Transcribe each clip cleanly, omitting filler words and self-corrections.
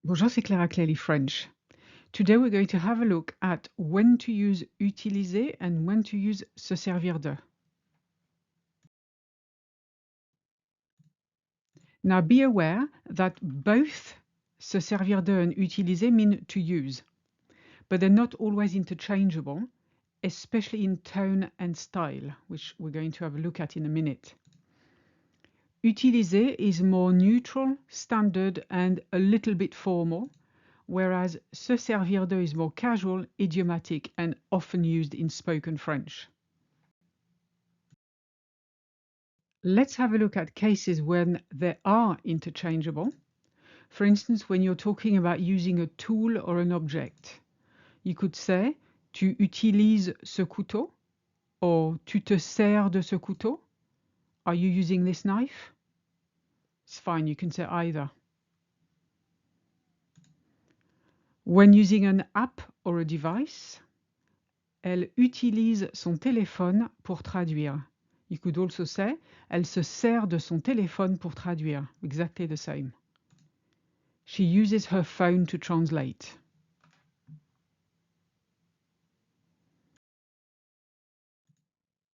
Bonjour, c'est Clara Clearly French. Today we're going to have a look at when to use utiliser and when to use se servir de. Now be aware that both se servir de and utiliser mean to use, but they're not always interchangeable, especially in tone and style, which we're going to have a look at in a minute. Utiliser is more neutral, standard, and a little bit formal, whereas se servir de is more casual, idiomatic, and often used in spoken French. Let's have a look at cases when they are interchangeable. For instance, when you're talking about using a tool or an object. You could say, tu utilises ce couteau, or tu te sers de ce couteau. Are you using this knife? It's fine, you can say either. When using an app or a device, elle utilise son téléphone pour traduire. You could also say, elle se sert de son téléphone pour traduire. Exactly the same. She uses her phone to translate.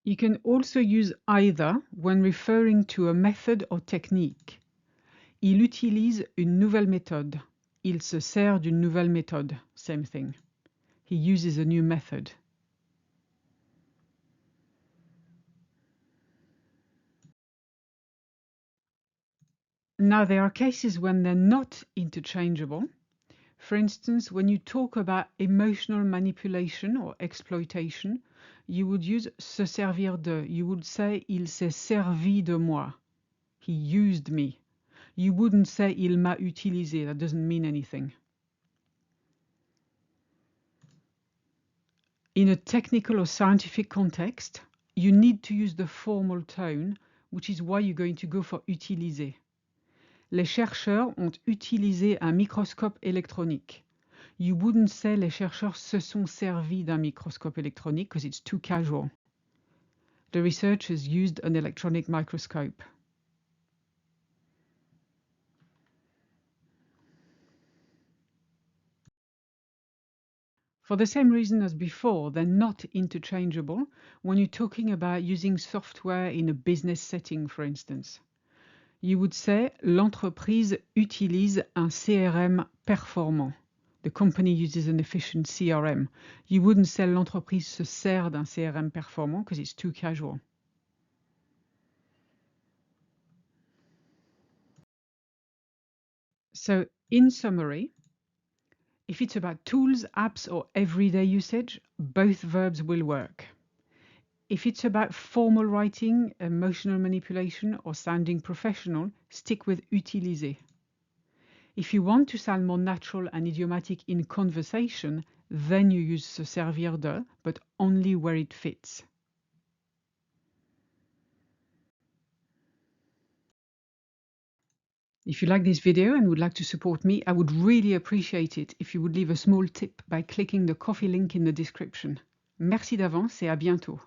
You can also use either when referring to a method or technique. Il utilise une nouvelle méthode. Il se sert d'une nouvelle méthode. Same thing. He uses a new method. Now, there are cases when they're not interchangeable. For instance, when you talk about emotional manipulation or exploitation, you would use se servir de. You would say il s'est servi de moi. He used me. You wouldn't say il m'a utilisé. That doesn't mean anything. In a technical or scientific context, you need to use the formal tone, which is why you're going to go for utiliser. Les chercheurs ont utilisé un microscope électronique. You wouldn't say les chercheurs se sont servis d'un microscope électronique because it's too casual. The researchers used an electronic microscope. For the same reason as before, they're not interchangeable when you're talking about using software in a business setting, for instance. You would say l'entreprise utilise un CRM performant. The company uses an efficient CRM. You wouldn't say l'entreprise se sert d'un CRM performant because it's too casual. So, in summary, if it's about tools, apps, or everyday usage, both verbs will work. If it's about formal writing, emotional manipulation, or sounding professional, stick with utiliser. If you want to sound more natural and idiomatic in conversation, then you use se servir de, but only where it fits. If you like this video and would like to support me, I would really appreciate it if you would leave a small tip by clicking the coffee link in the description. Merci d'avance et à bientôt.